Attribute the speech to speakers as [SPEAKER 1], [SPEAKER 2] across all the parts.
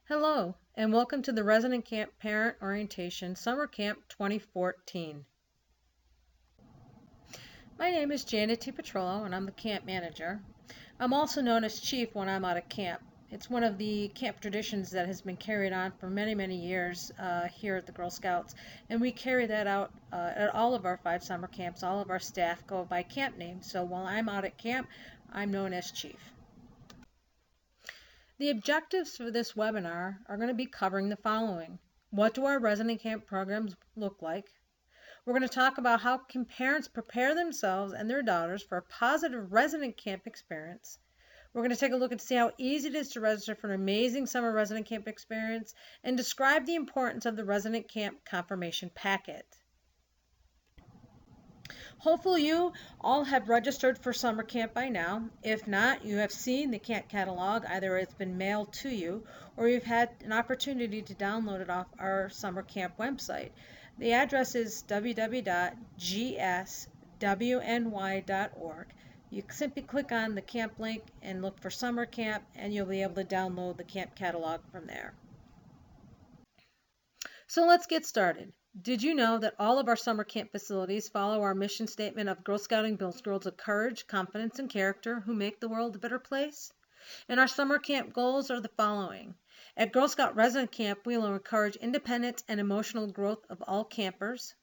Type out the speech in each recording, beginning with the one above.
[SPEAKER 1] Hello, and welcome to the Resident Camp Parent Orientation Summer Camp 2014. My name is Janet T. Petrollo, and I'm the camp manager. I'm also known as Chief when I'm out at camp. It's one of the camp traditions that has been carried on for many, many years here at the Girl Scouts, and we carry that out at all of our 5 summer camps. All of our staff go by camp names, so while I'm out at camp, I'm known as Chief. The objectives for this webinar are going to be covering the following. What do our resident camp programs look like? We're going to talk about how can parents prepare themselves and their daughters for a positive resident camp experience. We're going to take a look and see how easy it is to register for an amazing summer resident camp experience and describe the importance of the resident camp confirmation packet. Hopefully you all have registered for summer camp by now. If not, you have seen the camp catalog. Either it's been mailed to you or you've had an opportunity to download it off our summer camp website. The address is www.GSWNY.org. You simply click on the camp link and look for summer camp, and you'll be able to download the camp catalog from there. So let's get started. Did you know that all of our summer camp facilities follow our mission statement of Girl Scouting builds girls of courage, confidence, and character who make the world a better place? And our summer camp goals are the following. At Girl Scout Resident Camp, we will encourage independence and emotional growth of all campers.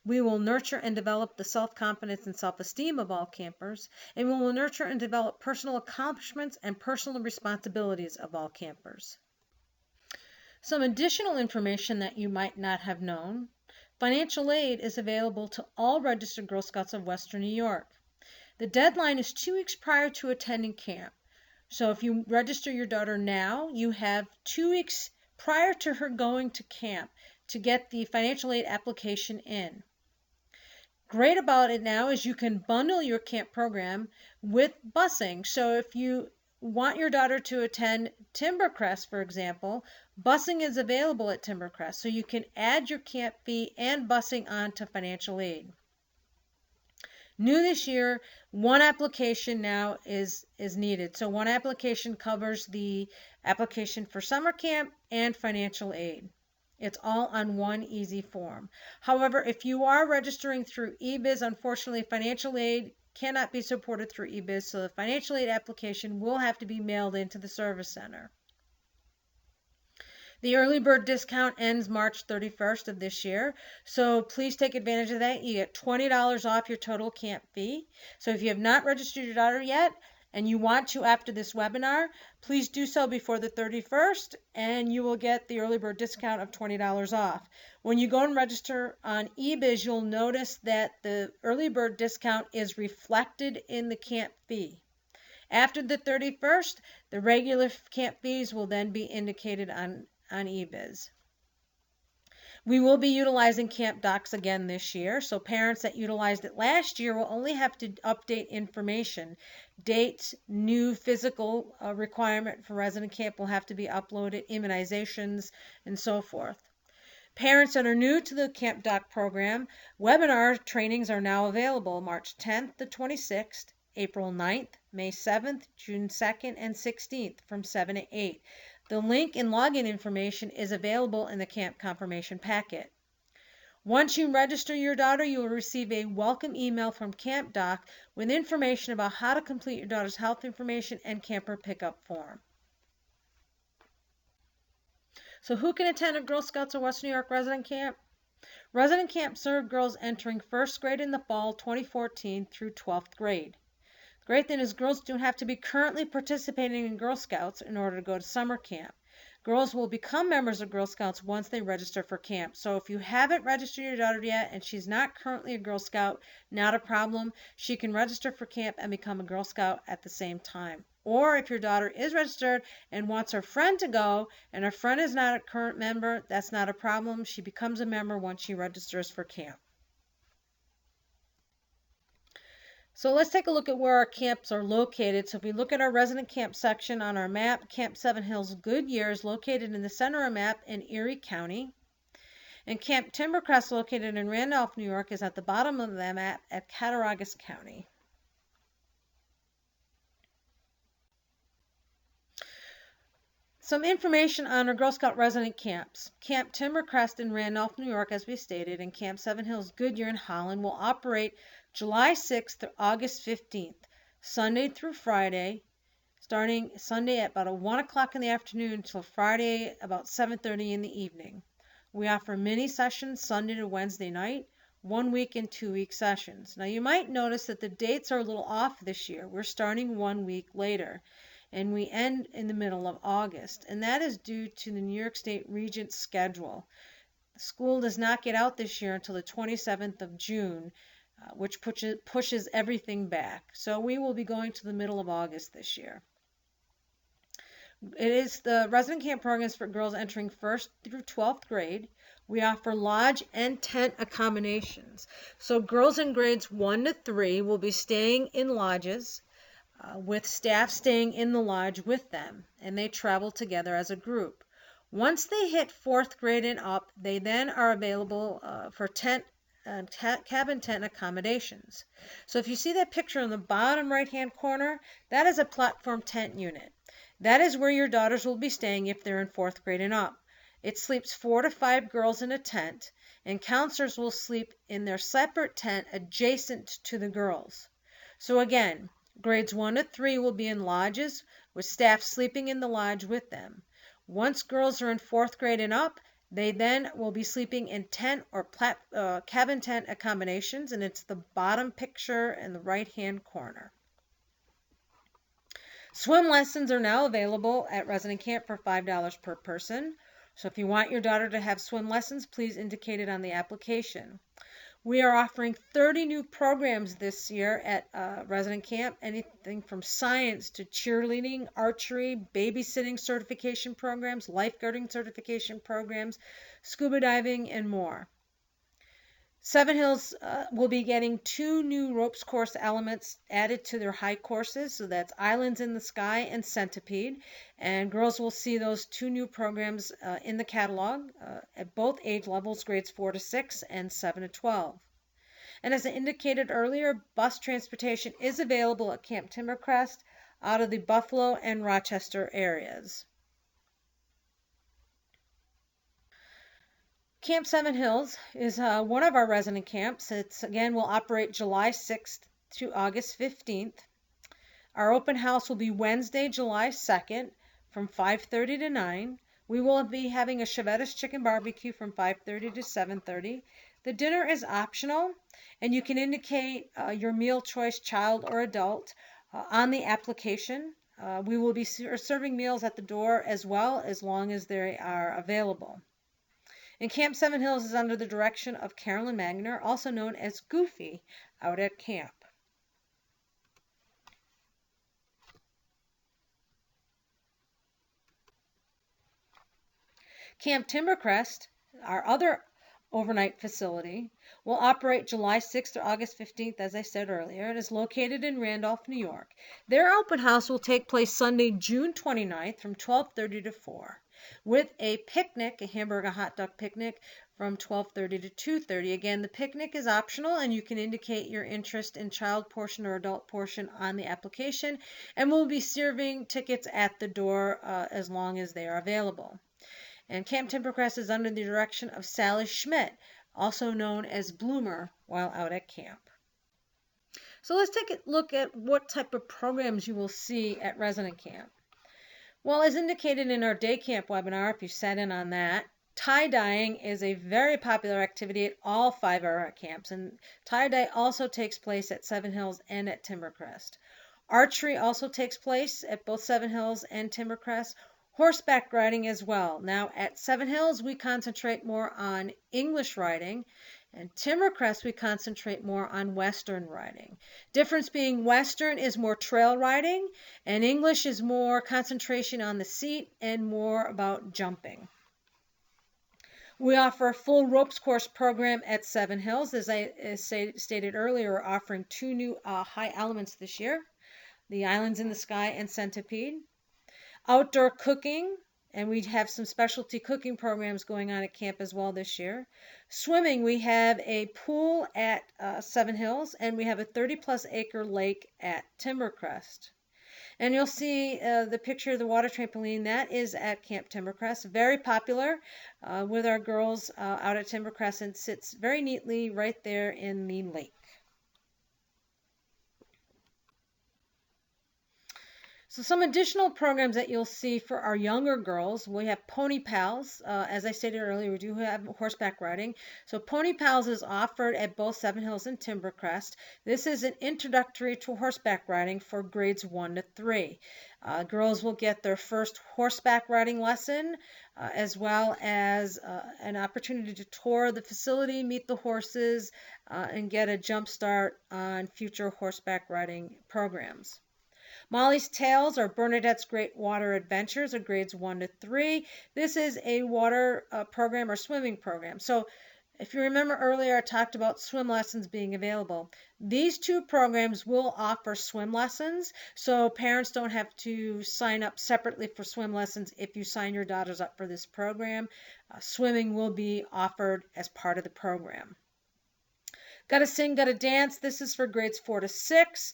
[SPEAKER 1] We will nurture and develop the self-confidence and self-esteem of all campers, and we will nurture and develop personal accomplishments and personal responsibilities of all campers. Some additional information that you might not have known. Financial aid is available to all registered Girl Scouts of Western New York. The deadline is 2 weeks prior to attending camp. So if you register your daughter now, you have 2 weeks prior to her going to camp to get the financial aid application in. Great about it now is you can bundle your camp program with busing. So if you want your daughter to attend Timbercrest, for example, busing is available at Timbercrest, so you can add your camp fee and busing on to financial aid. New this year, one application now is needed. So one application covers the application for summer camp and financial aid. It's all on one easy form. However, if you are registering through eBiz, unfortunately, financial aid cannot be supported through eBiz, so the financial aid application will have to be mailed into the service center. The early bird discount ends March 31st of this year, so please take advantage of that. You get $20 off your total camp fee. So if you have not registered your daughter yet and you want to after this webinar, please do so before the 31st and you will get the early bird discount of $20 off. When you go and register on eBiz, you'll notice that the early bird discount is reflected in the camp fee. After the 31st, the regular camp fees will then be indicated on eBiz. We will be utilizing Camp Docs again this year, so parents that utilized it last year will only have to update information. Dates, new physical requirement for resident camp will have to be uploaded, immunizations, and so forth. Parents that are new to the Camp Doc program, webinar trainings are now available March 10th to 26th, April 9th, May 7th, June 2nd, and 16th from 7 to 8. The link and login information is available in the camp confirmation packet. Once you register your daughter, you will receive a welcome email from Camp Doc with information about how to complete your daughter's health information and camper pickup form. So who can attend a Girl Scouts of Western New York resident camp? Resident camp serve girls entering first grade in the fall 2014 through 12th grade. The great thing is girls don't have to be currently participating in Girl Scouts in order to go to summer camp. Girls will become members of Girl Scouts once they register for camp. So if you haven't registered your daughter yet and she's not currently a Girl Scout, not a problem. She can register for camp and become a Girl Scout at the same time. Or if your daughter is registered and wants her friend to go and her friend is not a current member, that's not a problem. She becomes a member once she registers for camp. So let's take a look at where our camps are located. So if we look at our resident camp section on our map, Camp 7 Hills Goodyear is located in the center of the map in Erie County. And Camp Timbercrest, located in Randolph, New York, is at the bottom of the map at Cattaraugus County. Some information on our Girl Scout resident camps. Camp Timbercrest in Randolph, New York, as we stated, and Camp Seven Hills Goodyear in Holland will operate July 6th through August 15th, Sunday through Friday, starting Sunday at about 1 o'clock in the afternoon until Friday about 7:30 in the evening. We offer mini sessions Sunday to Wednesday night, 1 week and 2 week sessions. Now you might notice that the dates are a little off this year. We're starting 1 week later, and we end in the middle of August, and that is due to the New York State Regents schedule. The school does not get out this year until the 27th of June, which pushes everything back. So we will be going to the middle of August this year. It is the resident camp programs for girls entering 1st through 12th grade. We offer lodge and tent accommodations. So girls in grades 1 to 3 will be staying in lodges, with staff staying in the lodge with them, and they travel together as a group. Once they hit 4th grade and up, they then are available for cabin tent accommodations. So if you see that picture in the bottom right-hand corner, that is a platform tent unit. That is where your daughters will be staying if they're in 4th grade and up. It sleeps 4 to 5 girls in a tent, and counselors will sleep in their separate tent adjacent to the girls. So again, grades 1 to 3 will be in lodges with staff sleeping in the lodge with them. Once girls are in 4th grade and up, they then will be sleeping in tent or cabin tent accommodations, and it's the bottom picture in the right-hand corner. Swim lessons are now available at resident camp for $5 per person. So if you want your daughter to have swim lessons, please indicate it on the application. We are offering 30 new programs this year at resident camp, anything from science to cheerleading, archery, babysitting certification programs, lifeguarding certification programs, scuba diving, and more. Seven Hills will be getting 2 new ropes course elements added to their high courses, so that's Islands in the Sky and Centipede, and girls will see those 2 new programs in the catalog at both age levels, grades 4 to 6 and 7 to 12. And as I indicated earlier, bus transportation is available at Camp Timbercrest out of the Buffalo and Rochester areas. Camp Seven Hills is one of our resident camps. It's again will operate July 6th to August 15th. Our open house will be Wednesday, July 2nd from 5:30 to 9. We will be having a Chevette's chicken barbecue from 5:30 to 7:30. The dinner is optional, and you can indicate your meal choice, child or adult, on the application. We will be serving meals at the door as well, as long as they are available. And Camp Seven Hills is under the direction of Carolyn Magner, also known as Goofy, out at camp. Camp Timbercrest, our other overnight facility, will operate July 6th to August 15th, as I said earlier. It is located in Randolph, New York. Their open house will take place Sunday, June 29th from 12:30 to 4. With a picnic, a hamburger hot dog picnic, from 12:30 to 2:30. Again, the picnic is optional, and you can indicate your interest in child portion or adult portion on the application, and we'll be serving tickets at the door as long as they are available. And Camp Timbercrest is under the direction of Sally Schmidt, also known as Bloomer, while out at camp. So let's take a look at what type of programs you will see at resident camp. Well, as indicated in our day camp webinar, if you sat in on that, tie-dyeing is a very popular activity at all 5 of our camps, and tie-dye also takes place at Seven Hills and at Timbercrest. Archery also takes place at both Seven Hills and Timbercrest. Horseback riding as well. Now, at Seven Hills, we concentrate more on English riding, and Timbercrest, we concentrate more on Western riding. Difference being Western is more trail riding, and English is more concentration on the seat and more about jumping. We offer a full ropes course program at Seven Hills. As I stated earlier, we're offering 2 new high elements this year, the Islands in the Sky and Centipede. Outdoor cooking, and we have some specialty cooking programs going on at camp as well this year. Swimming, we have a pool at Seven Hills, and we have a 30-plus acre lake at Timbercrest. And you'll see the picture of the water trampoline. That is at Camp Timbercrest. Very popular with our girls out at Timbercrest, and sits very neatly right there in the lake. So some additional programs that you'll see for our younger girls, we have Pony Pals. As I stated earlier, we do have horseback riding. So Pony Pals is offered at both Seven Hills and Timbercrest. This is an introductory to horseback riding for grades 1 to 3. Girls will get their first horseback riding lesson, as well as an opportunity to tour the facility, meet the horses, and get a jump start on future horseback riding programs. Molly's Tales or Bernadette's Great Water Adventures are grades 1 to 3. This is a water program or swimming program. So if you remember earlier, I talked about swim lessons being available. These two programs will offer swim lessons, so parents don't have to sign up separately for swim lessons if you sign your daughters up for this program. Swimming will be offered as part of the program. Gotta Sing, Gotta Dance. This is for grades 4 to 6.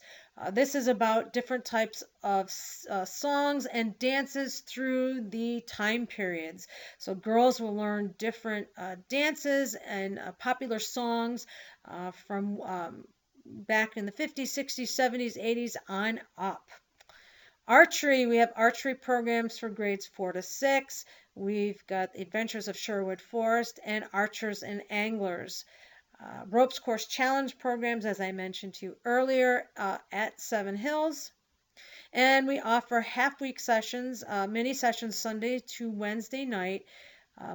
[SPEAKER 1] This is about different types of songs and dances through the time periods. So girls will learn different dances and popular songs from back in the 50s, 60s, 70s, 80s on up. Archery, we have archery programs for grades 4 to 6. We've got Adventures of Sherwood Forest and Archers and Anglers. Ropes Course Challenge programs, as I mentioned to you earlier, at Seven Hills. And we offer half-week sessions, mini sessions Sunday to Wednesday night.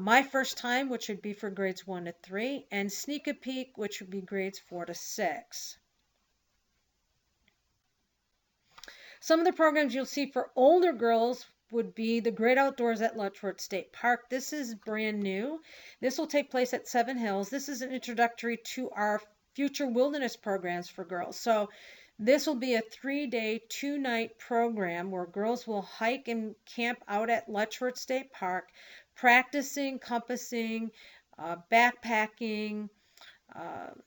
[SPEAKER 1] My First Time, which would be for grades 1 to 3, and Sneak a Peek, which would be grades 4 to 6. Some of the programs you'll see for older girls would be the Great Outdoors at Letchworth State Park. This is brand new. This will take place at Seven Hills. This is an introductory to our future wilderness programs for girls. So this will be a 3-day, 2-night program where girls will hike and camp out at Letchworth State Park, practicing compassing, backpacking,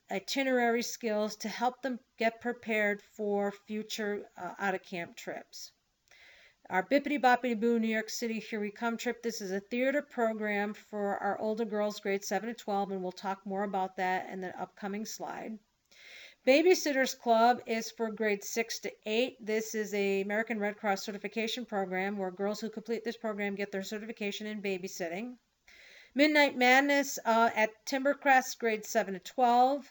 [SPEAKER 1] itinerary skills to help them get prepared for future out-of-camp trips. Our Bippity Boppity Boo New York City Here We Come trip. This is a theater program for our older girls, grades 7 to 12, and we'll talk more about that in the upcoming slide. Babysitters Club is for grades 6 to 8. This is a American Red Cross certification program where girls who complete this program get their certification in babysitting. Midnight Madness at Timbercrest, grades 7 to 12,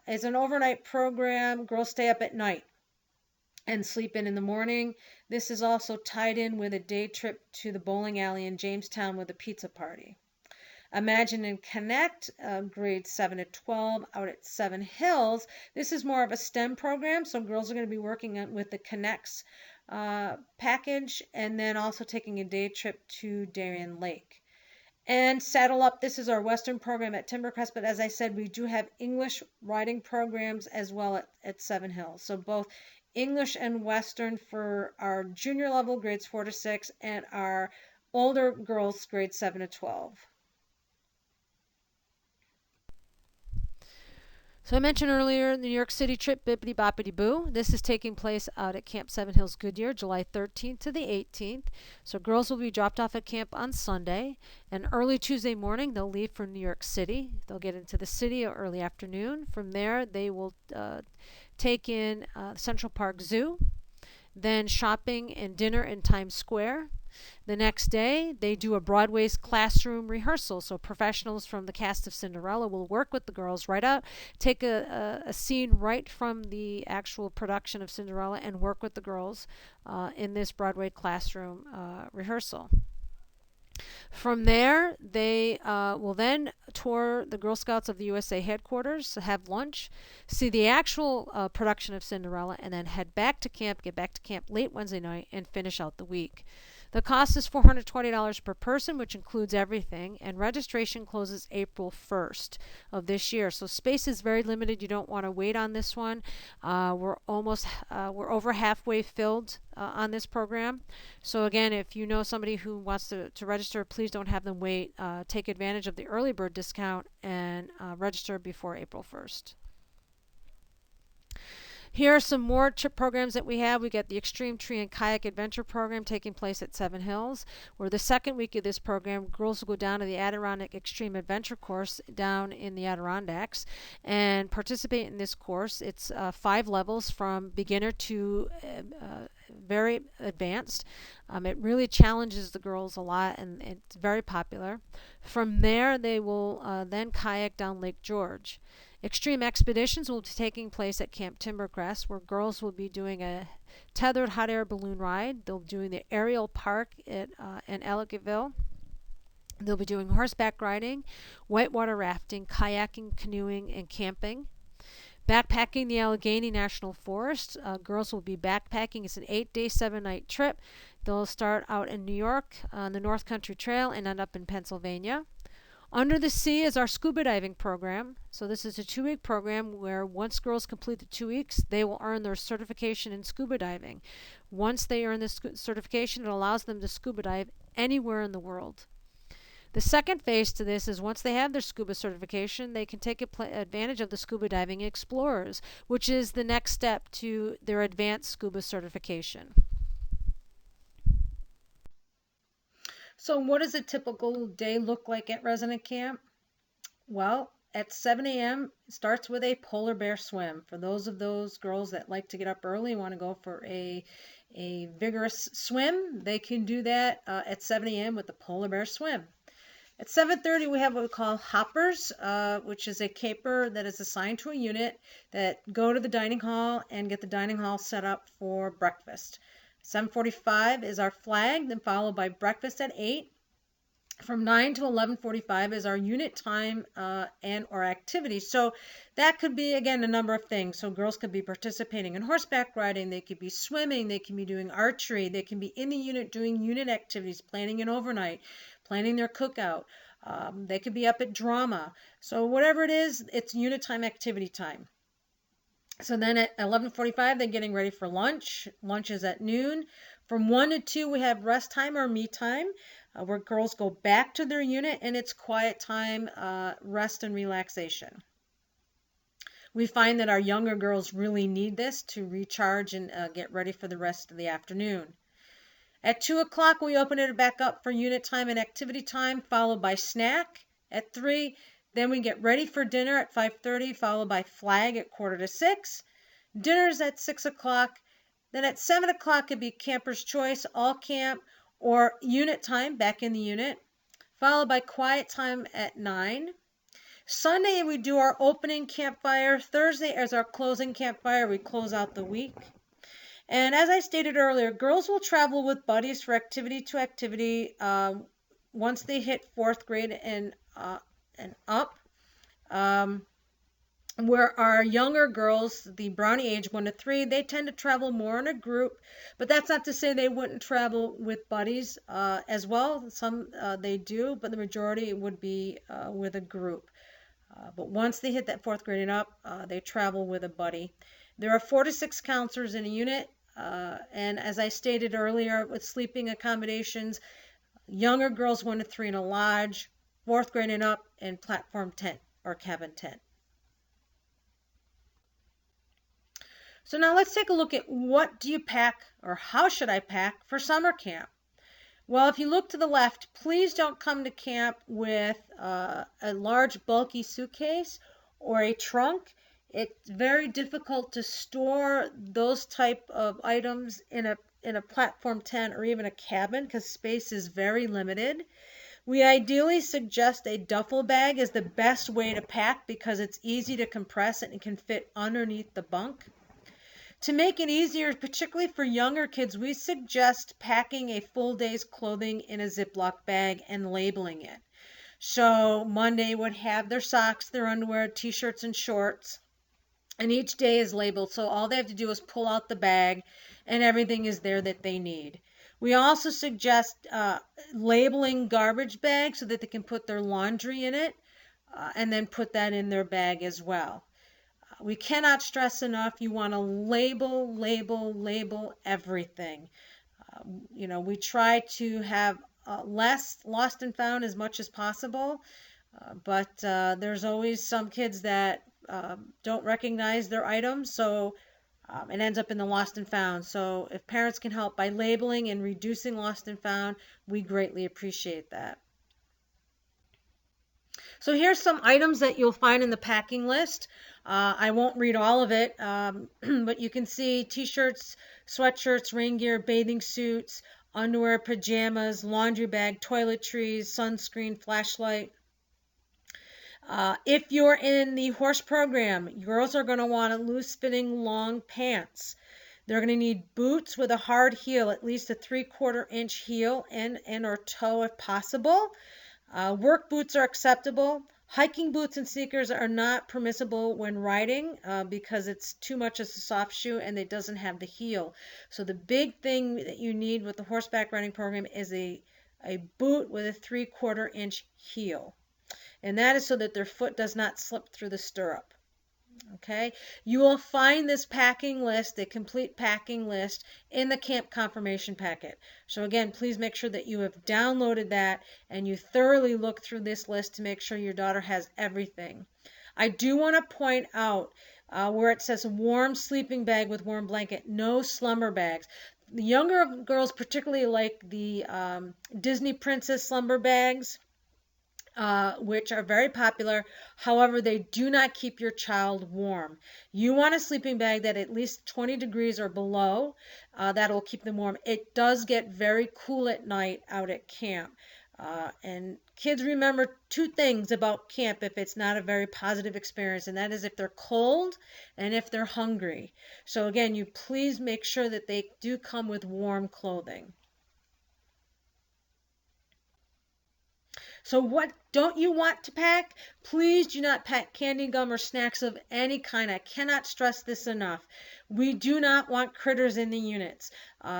[SPEAKER 1] is an overnight program. Girls stay up at night and sleep in the morning. This is also tied in with a day trip to the bowling alley in Jamestown with a pizza party. Imagine and Connect, grades 7 to 12, out at Seven Hills. This is more of a STEM program, so girls are going to be working with the Connects package, and then also taking a day trip to Darien Lake. And Saddle Up, this is our Western program at Timbercrest, but as I said, we do have English riding programs as well at Seven Hills. So both English and Western for our junior level, grades 4 to 6, and our older girls, grades 7 to 12. So I mentioned earlier the New York City trip, Bippity Boppity Boo. This is taking place out at Camp Seven Hills Goodyear, July 13th to the 18th. So girls will be dropped off at camp on Sunday, and early Tuesday morning they'll leave for New York City. They'll get into the city early afternoon. From there they will take in Central Park Zoo, then shopping and dinner in Times Square. The next day, they do a Broadway's classroom rehearsal. So professionals from the cast of Cinderella will work with the girls right out, take a scene right from the actual production of Cinderella and work with the girls in this Broadway classroom rehearsal. From there, they will then tour the Girl Scouts of the USA headquarters, have lunch, see the actual production of Cinderella, and then head back to camp, get back to camp late Wednesday night, and finish out the week. The cost is $420 per person, which includes everything, and registration closes April 1st of this year. So space is very limited. You don't want to wait on this one. We're over halfway filled on this program. So again, if you know somebody who wants to register, please don't have them wait. Take advantage of the early bird discount and register before April 1st.
[SPEAKER 2] Here are some more trip programs that we have. We got the Extreme Tree and Kayak Adventure Program taking place at Seven Hills, where the second week of this program, girls will go down to the Adirondack Extreme Adventure course down in the Adirondacks and participate in this course. It's 5 levels from beginner to very advanced. It really challenges the girls a lot, and it's very popular. From there, they will then kayak down Lake George. Extreme expeditions will be taking place at Camp Timbercrest, where girls will be doing a tethered hot air balloon ride. They'll be doing the aerial park in Ellicottville. They'll be doing horseback riding, whitewater rafting, kayaking, canoeing, and camping. Backpacking the Allegheny National Forest. Girls will be backpacking. It's an 8-day, 7-night trip. They'll start out in New York on the North Country Trail and end up in Pennsylvania. Under the Sea is our scuba diving program. So this is a 2-week program where once girls complete the 2 weeks, they will earn their certification in scuba diving. Once they earn this certification, it allows them to scuba dive anywhere in the world. The second phase to this is once they have their scuba certification, they can take advantage of the Scuba Diving Explorers, which is the next step to their advanced scuba certification.
[SPEAKER 1] So what does a typical day look like at resident camp? Well, at 7 a.m. it starts with a polar bear swim. For those girls that like to get up early and want to go for a vigorous swim, they can do that at 7 a.m. with the polar bear swim. At 7:30 we have what we call hoppers, which is a caper that is assigned to a unit that go to the dining hall and get the dining hall set up for breakfast. 7:45 is our flag, then followed by breakfast at 8. From 9 to 11:45 is our unit time and or activity. So that could be, again, a number of things. So girls could be participating in horseback riding, they could be swimming, they can be doing archery, they can be in the unit doing unit activities, planning an overnight, planning their cookout. They could be up at drama. So whatever it is, it's unit time, activity time. So then at 11:45, they're getting ready for lunch. Lunch is at noon. From 1 to 2, we have rest time or me time, where girls go back to their unit and it's quiet time, rest and relaxation. We find that our younger girls really need this to recharge and get ready for the rest of the afternoon. At 2 o'clock, we open it back up for unit time and activity time, followed by snack at 3. Then we get ready for dinner at 5:30, followed by flag at 5:45. Dinner's at 6 o'clock. Then at 7 o'clock, it'd be camper's choice, all camp, or unit time back in the unit, followed by quiet time at 9. Sunday, we do our opening campfire. Thursday is our closing campfire. We close out the week. And as I stated earlier, girls will travel with buddies for activity to activity once they hit 4th grade and up. Where our younger girls, the brownie age 1 to 3, they tend to travel more in a group, but that's not to say they wouldn't travel with buddies as well. Some they do, but the majority would be with a group. But once they hit that 4th grade and up, they travel with a buddy. There are 4 to 6 counselors in a unit. And as I stated earlier, with sleeping accommodations, younger girls 1 to 3 in a lodge, 4th grade and up, and platform tent or cabin tent. So now let's take a look at what do you pack, or how should I pack for summer camp? Well, if you look to the left, please don't come to camp with a large bulky suitcase or a trunk. It's very difficult to store those type of items in a platform tent or even a cabin because space is very limited. We ideally suggest a duffel bag is the best way to pack because it's easy to compress and it can fit underneath the bunk. To make it easier, particularly for younger kids, we suggest packing a full day's clothing in a Ziploc bag and labeling it. So Monday would have their socks, their underwear, t-shirts, and shorts. And each day is labeled, so all they have to do is pull out the bag and everything is there that they need. We also suggest labeling garbage bags so that they can put their laundry in it and then put that in their bag as well. We cannot stress enough, you want to label everything. We try to have less lost and found as much as possible, but there's always some kids that don't recognize their items, so It ends up in the lost and found. So if parents can help by labeling and reducing lost and found, we greatly appreciate that. So here's some items that you'll find in the packing list. I won't read all of it, but you can see t-shirts, sweatshirts, rain gear, bathing suits, underwear, pajamas, laundry bag, toiletries, sunscreen, flashlight. If you're in the horse program, girls are going to want loose-fitting long pants. They're going to need boots with a hard heel, at least a 3/4 inch heel and or toe if possible. Work boots are acceptable. Hiking boots and sneakers are not permissible when riding because it's too much as a soft shoe and it doesn't have the heel. So the big thing that you need with the horseback riding program is a boot with a 3/4 inch heel. And that is so that their foot does not slip through the stirrup. Okay, you will find this packing list, a complete packing list, in the camp confirmation packet. So again, please make sure that you have downloaded that and you thoroughly look through this list to make sure your daughter has everything. I do want to point out where it says warm sleeping bag with warm blanket, no slumber bags. The younger girls particularly like the Disney Princess slumber bags. Which are very popular. However, they do not keep your child warm. You want a sleeping bag that at least 20 degrees or below. That'll keep them warm. It does get very cool at night out at camp. And kids remember two things about camp if it's not a very positive experience, and that is if they're cold and if they're hungry. So again, you please make sure that they do come with warm clothing. So what don't you want to pack? Please do not pack candy, gum, or snacks of any kind. I cannot stress this enough. We do not want critters in the units.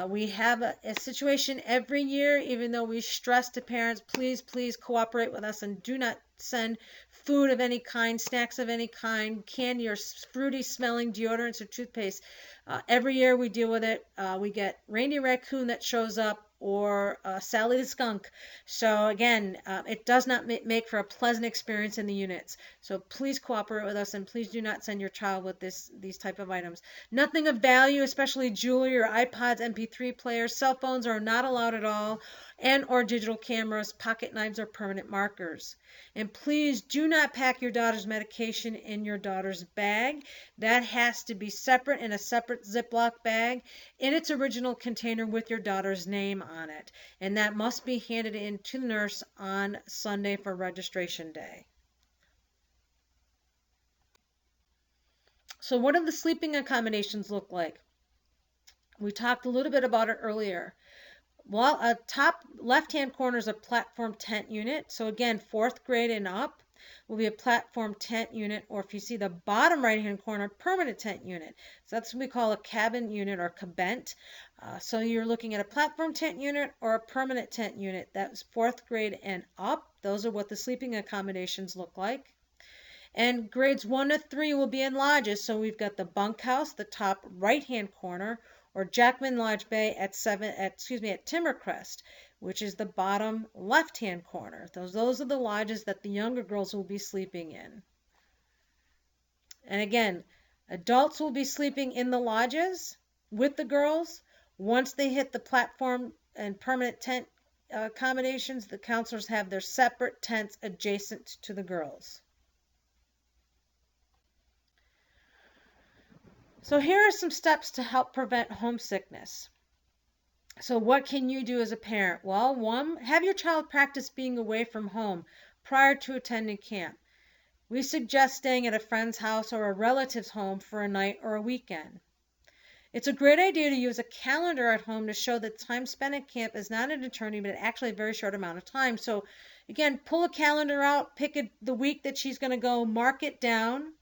[SPEAKER 1] We have a situation every year, even though we stress to parents, please, please cooperate with us and do not send food of any kind, snacks of any kind, candy or fruity smelling deodorants or toothpaste. Every year we deal with it. We get Reindeer Raccoon that shows up or Sally the Skunk. So again, it does not make for a pleasant experience in the units. So please cooperate with us and please do not send your child with these type of items. Nothing of value, especially jewelry or iPods, MP3 players, cell phones are not allowed at all, and or digital cameras, pocket knives, or permanent markers. And please do not pack your daughter's medication in your daughter's bag. That has to be separate in a separate Ziploc bag in its original container with your daughter's name on it. And that must be handed in to the nurse on Sunday for registration day. So what do the sleeping accommodations look like? We talked a little bit about it earlier. Well, a top left-hand corner is a platform tent unit. So again, 4th grade and up will be a platform tent unit, or if you see the bottom right-hand corner, permanent tent unit. So that's what we call a cabin unit or cabent. So you're looking at a platform tent unit or a permanent tent unit. That's 4th grade and up. Those are what the sleeping accommodations look like. And grades 1 to 3 will be in lodges. So we've got the bunkhouse, the top right-hand corner, or Jackman Lodge Bay at Timbercrest, which is the bottom left-hand corner. Those are the lodges that the younger girls will be sleeping in. And again, adults will be sleeping in the lodges with the girls. Once they hit the platform and permanent tent accommodations, the counselors have their separate tents adjacent to the girls. So here are some steps to help prevent homesickness. So what can you do as a parent? Well, one, have your child practice being away from home prior to attending camp. We suggest staying at a friend's house or a relative's home for a night or a weekend. It's a great idea to use a calendar at home to show that time spent at camp is not an eternity, but actually a very short amount of time. So again, pull a calendar out, pick the week that she's going to go, mark it down,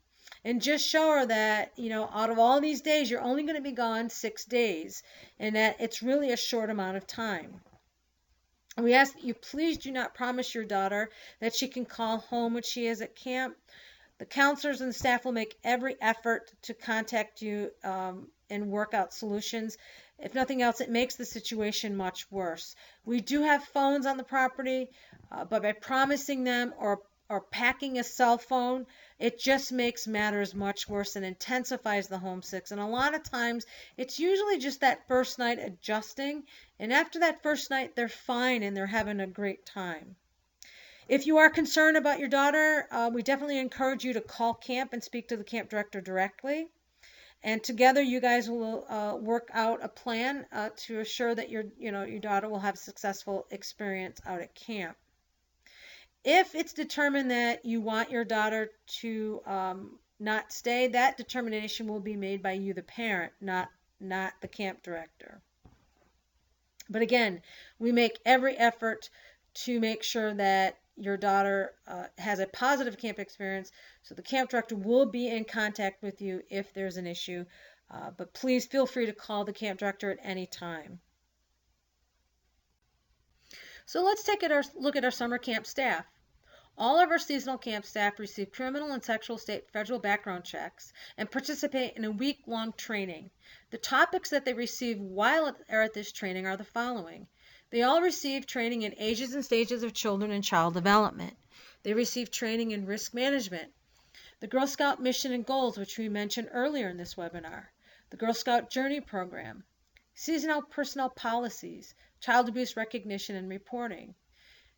[SPEAKER 1] and just show her that, out of all these days, you're only going to be gone 6 days, and that it's really a short amount of time. We ask that you please do not promise your daughter that she can call home when she is at camp. The counselors and staff will make every effort to contact you and work out solutions. If nothing else, it makes the situation much worse. We do have phones on the property, but by promising them or or packing a cell phone, it just makes matters much worse and intensifies the homesickness. And a lot of times, it's usually just that first night adjusting. And after that first night, they're fine and they're having a great time. If you are concerned about your daughter, we definitely encourage you to call camp and speak to the camp director directly. And together, you guys will work out a plan to assure that your daughter will have a successful experience out at camp. If it's determined that you want your daughter to not stay, that determination will be made by you, the parent, not the camp director. But again, we make every effort to make sure that your daughter has a positive camp experience, so the camp director will be in contact with you if there's an issue. But please feel free to call the camp director at any time. So let's take a look at our summer camp staff. All of our seasonal camp staff receive criminal and sexual state federal background checks and participate in a week-long training. The topics that they receive while they're at this training are the following. They all receive training in ages and stages of children and child development. They receive training in risk management, the Girl Scout mission and goals, which we mentioned earlier in this webinar, the Girl Scout Journey program, seasonal personnel policies, child abuse recognition and reporting.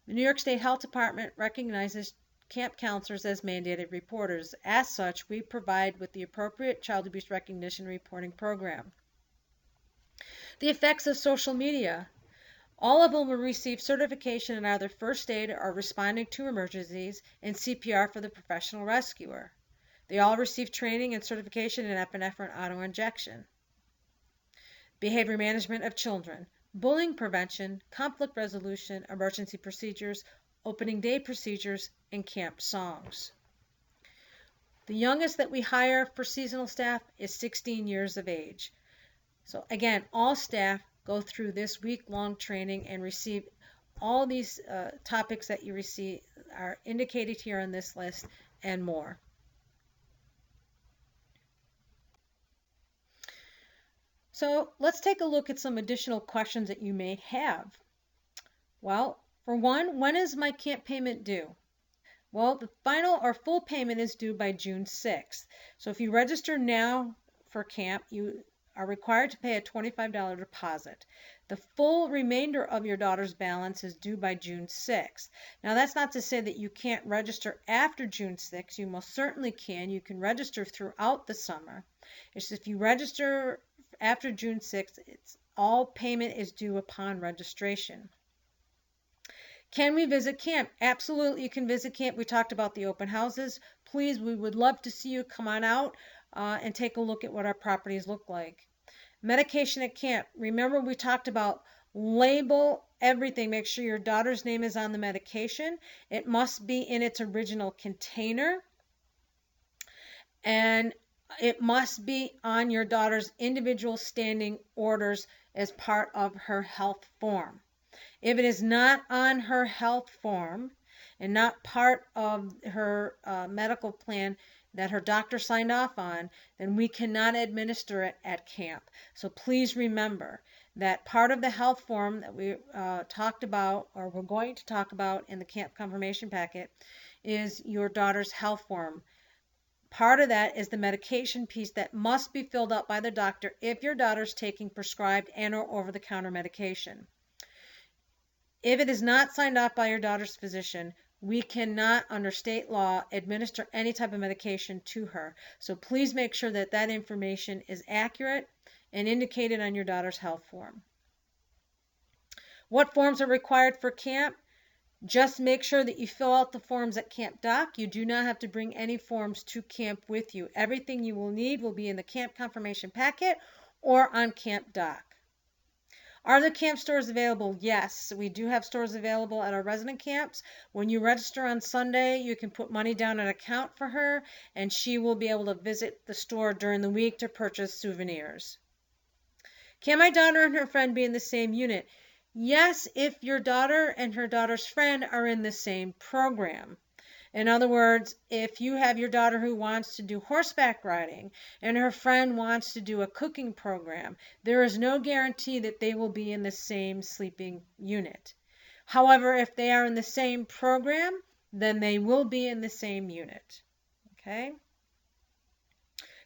[SPEAKER 1] The New York State Health Department recognizes camp counselors as mandated reporters. As such, we provide with the appropriate child abuse recognition reporting program. The effects of social media. All of them will receive certification in either first aid or responding to emergencies and CPR for the professional rescuer. They all receive training and certification in epinephrine auto-injection. Behavior management of children, bullying prevention, conflict resolution, emergency procedures, opening day procedures, and camp songs. The youngest that we hire for seasonal staff is 16 years of age. So again, all staff go through this week-long training and receive all these topics that you receive are indicated here on this list and more. So let's take a look at some additional questions that you may have. Well, for one, when is my camp payment due? Well, the final or full payment is due by June 6th. So if you register now for camp, you are required to pay a $25 deposit. The full remainder of your daughter's balance is due by June 6th. Now, that's not to say that you can't register after June 6th. You most certainly can. You can register throughout the summer. It's just if you register after June 6th, all payment is due upon registration. Can we visit camp? Absolutely, you can visit camp. We talked about the open houses. Please, we would love to see you come on out and take a look at what our properties look like. Medication at camp. Remember, we talked about label everything. Make sure your daughter's name is on the medication. It must be in its original container. And it must be on your daughter's individual standing orders as part of her health form. If it is not on her health form and not part of her medical plan that her doctor signed off on, then we cannot administer it at camp. So please remember that part of the health form that we talked about, or we're going to talk about in the camp confirmation packet, is your daughter's health form. Part of that is the medication piece that must be filled out by the doctor if your daughter's taking prescribed and or over-the-counter medication. If it is not signed off by your daughter's physician, we cannot, under state law, administer any type of medication to her. So please make sure that that information is accurate and indicated on your daughter's health form. What forms are required for camp? Just make sure that you fill out the forms at Camp Doc. You do not have to bring any forms to camp with you. Everything you will need will be in the camp confirmation packet or on Camp Doc. Are the camp stores available? Yes, we do have stores available at our resident camps. When you register on Sunday, you can put money down an account for her, and she will be able to visit the store during the week to purchase souvenirs. Can my daughter and her friend be in the same unit? Yes, if your daughter and her daughter's friend are in the same program. In other words, if you have your daughter who wants to do horseback riding and her friend wants to do a cooking program, there is no guarantee that they will be in the same sleeping unit. However, if they are in the same program, then they will be in the same unit. Okay?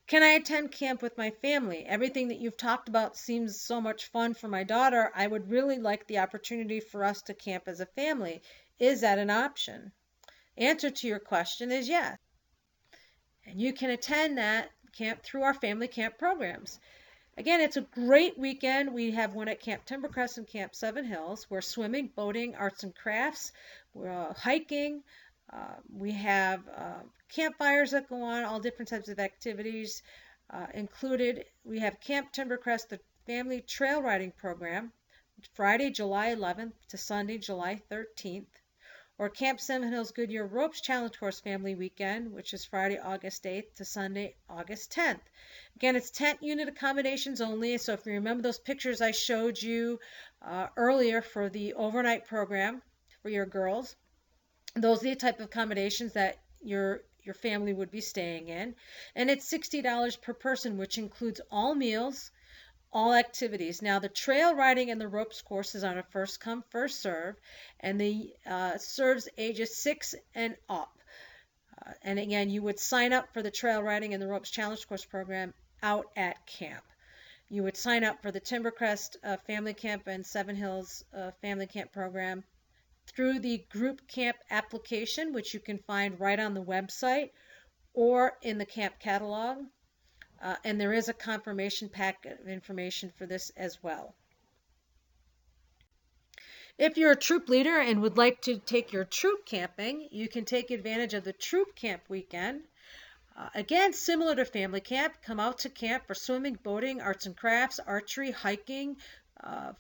[SPEAKER 1] Can I attend camp with my family? Everything that you've talked about seems so much fun for my daughter. I would really like the opportunity for us to camp as a family. Is that an option? Answer to your question is yes. And you can attend that camp through our family camp programs. Again, it's a great weekend. We have one at Camp Timbercrest and Camp Seven Hills. We're swimming, boating, arts and crafts, we're hiking. We have campfires that go on, all different types of activities included. We have Camp Timbercrest, the family trail riding program, Friday, July 11th to Sunday, July 13th. Or Camp Seven Hills Goodyear Ropes Challenge Course Family Weekend, which is Friday, August 8th to Sunday, August 10th. Again, it's tent unit accommodations only, so if you remember those pictures I showed you earlier for the overnight program for your girls, those are the type of accommodations that your family would be staying in. And it's $60 per person, which includes all meals, all activities. Now, the trail riding and the ropes course is on a first come, first serve, and the serves ages 6 and up. And again, you would sign up for the trail riding and the ropes challenge course program out at camp. You would sign up for the Timbercrest Family Camp and Seven Hills Family Camp program through the group camp application, which you can find right on the website or in the camp catalog. And there is a confirmation packet of information for this as well. If you're a troop leader and would like to take your troop camping, you can take advantage of the troop camp weekend. Again, similar to family camp, come out to camp for swimming, boating, arts and crafts, archery, hiking,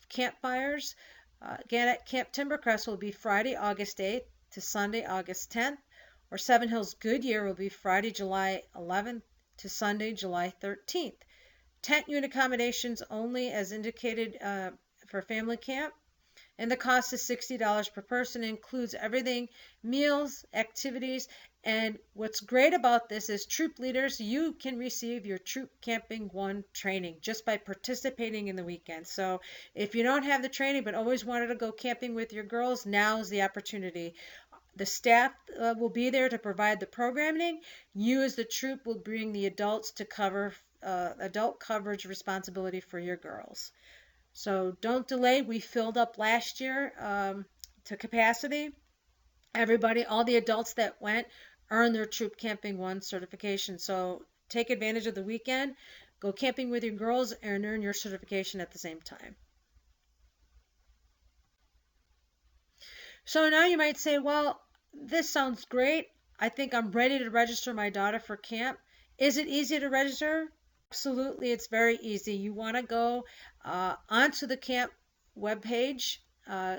[SPEAKER 1] campfires. Again, at Camp Timbercrest will be Friday, August 8th to Sunday, August 10th. Or Seven Hills Goodyear will be Friday, July 11th to Sunday, July 13th. Tent unit accommodations only as indicated for family camp. And the cost is $60 per person. It includes everything, meals, activities, and what's great about this is troop leaders, you can receive your Troop Camping 1 training just by participating in the weekend. So if you don't have the training but always wanted to go camping with your girls, now is the opportunity. The staff will be there to provide the programming. You as the troop will bring the adults to cover adult coverage responsibility for your girls. So don't delay. We filled up last year to capacity. Everybody, all the adults that went, earned their Troop Camping 1 certification. So take advantage of the weekend. Go camping with your girls and earn your certification at the same time. So now you might say, well, this sounds great. I think I'm ready to register my daughter for camp. Is it easy to register? Absolutely, it's very easy. You want to go onto the camp webpage.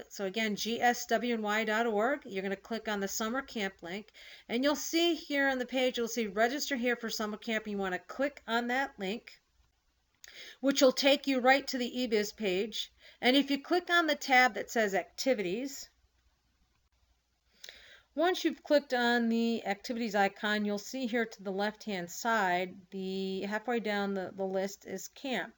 [SPEAKER 1] So again, GSWNY.org. You're going to click on the summer camp link, and you'll see here on the page, you'll see register here for summer camp. You want to click on that link, which will take you right to the eBiz page. And if you click on the tab that says activities, once you've clicked on the activities icon, you'll see here to the left-hand side, the halfway down the list is camp.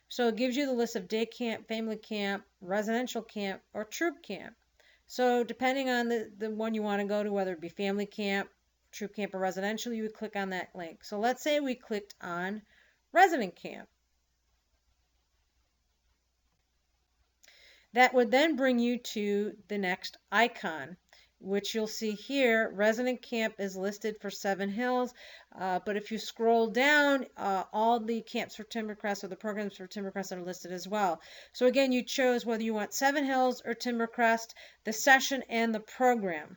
[SPEAKER 1] So it gives you the list of day camp, family camp, residential camp, or troop camp. So depending on the one you want to go to, whether it be family camp, troop camp, or residential, you would click on that link. So let's say we clicked on resident camp. That would then bring you to the next icon, which you'll see here. Resident camp is listed for Seven Hills, but if you scroll down, all the camps for Timbercrest or the programs for Timbercrest are listed as well. So again, you chose whether you want Seven Hills or Timbercrest, the session and the program.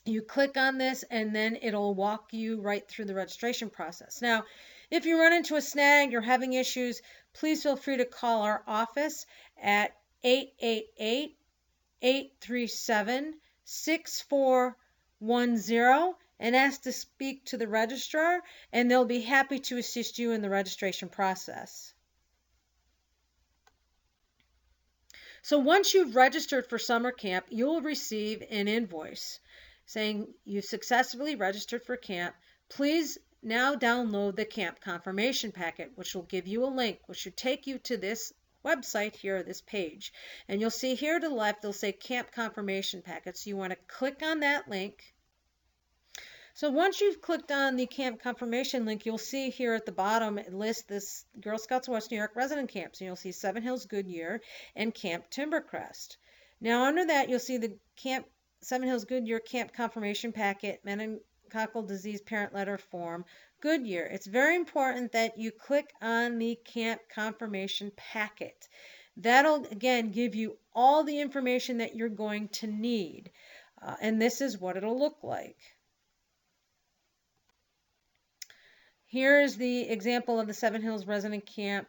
[SPEAKER 1] You click on this and then it'll walk you right through the registration process. Now, if you run into a snag, you're having issues, please feel free to call our office at 888-837-6410 and ask to speak to the registrar, and they'll be happy to assist you in the registration process. So once you've registered for summer camp, you'll receive an invoice saying you've successfully registered for camp. Please now download the camp confirmation packet, which will give you a link which should take you to this website here, this page. And you'll see here to the left, they'll say Camp Confirmation Packet. So you want to click on that link. So once you've clicked on the camp confirmation link, you'll see here at the bottom it lists this Girl Scouts of West New York resident camps. And you'll see Seven Hills Goodyear and Camp Timbercrest. Now under that, you'll see the Camp Seven Hills Goodyear Camp Confirmation Packet, Meningococcal Disease Parent Letter Form, Goodyear. It's very important that you click on the Camp Confirmation Packet. That'll, again, give you all the information that you're going to need. And this is what it'll look like. Here is the example of the Seven Hills Resident Camp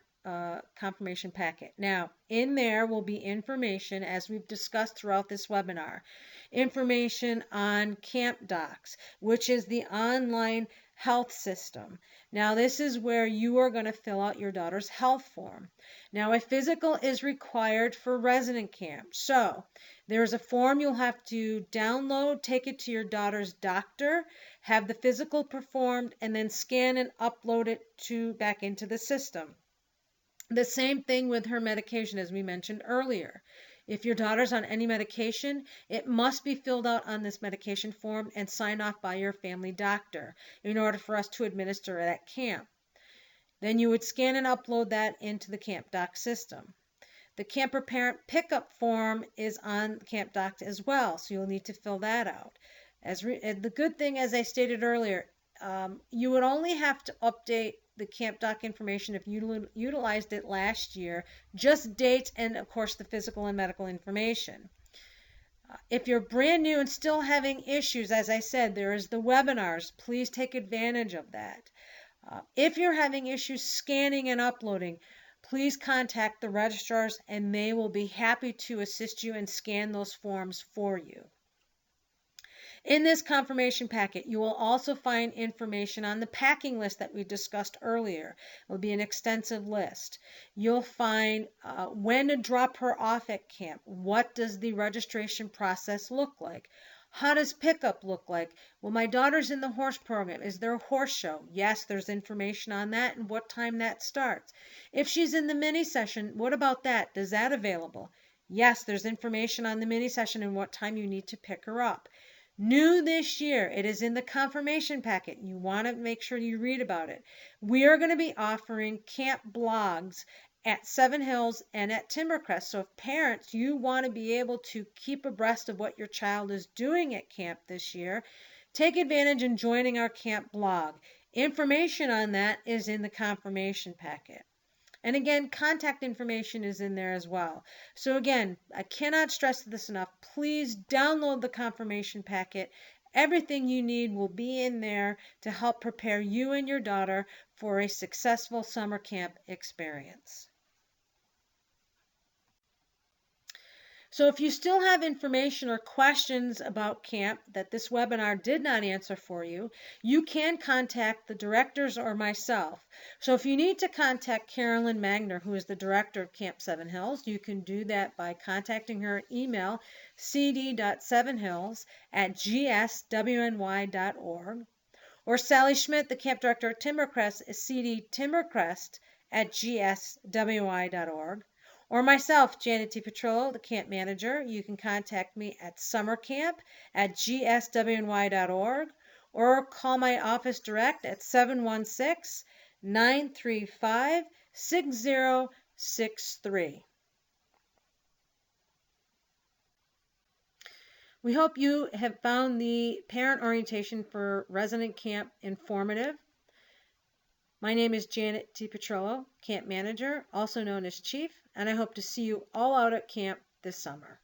[SPEAKER 1] confirmation packet. Now, in there will be information, as we've discussed throughout this webinar, information on Camp Docs, which is the online health system. Now, this is where you are going to fill out your daughter's health form. Now, a physical is required for resident camp. So, there's a form you'll have to download, take it to your daughter's doctor, have the physical performed, and then scan and upload it back into the system. The same thing with her medication, as we mentioned earlier. If your daughter's on any medication, it must be filled out on this medication form and signed off by your family doctor in order for us to administer it at camp. Then you would scan and upload that into the Camp Doc system. The camper parent pickup form is on Camp Doc as well, so you'll need to fill that out. The good thing, as I stated earlier, you would only have to update the Camp Doc information if you utilized it last year, just dates and, of course, the physical and medical information. If you're brand new and still having issues, as I said, there is the webinars. Please take advantage of that. If you're having issues scanning and uploading, please contact the registrars and they will be happy to assist you and scan those forms for you. In this confirmation packet, you will also find information on the packing list that we discussed earlier. It will be an extensive list. You'll find when to drop her off at camp. What does the registration process look like? How does pickup look like? Well, my daughter's in the horse program. Is there a horse show? Yes, there's information on that and what time that starts. If she's in the mini session, what about that? Is that available? Yes, there's information on the mini session and what time you need to pick her up. New this year, it is in the confirmation packet. You want to make sure you read about it. We are going to be offering camp blogs at Seven Hills and at Timbercrest. So if parents, you want to be able to keep abreast of what your child is doing at camp this year, take advantage in joining our camp blog. Information on that is in the confirmation packet. And again, contact information is in there as well. So again, I cannot stress this enough. Please download the confirmation packet. Everything you need will be in there to help prepare you and your daughter for a successful summer camp experience. So if you still have information or questions about camp that this webinar did not answer for you, you can contact the directors or myself. So if you need to contact Carolyn Magner, who is the director of Camp Seven Hills, you can do that by contacting her email cd.sevenhills@gswny.org. Or Sally Schmidt, the camp director at Timbercrest, is cdtimbercrest@gswny.org. Or myself, Janet T. Petrillo, the camp manager. You can contact me at summercamp@gswny.org or call my office direct at 716-935-6063. We hope you have found the parent orientation for resident camp informative. My name is Janet T. Petrillo, camp manager, also known as Chief, and I hope to see you all out at camp this summer.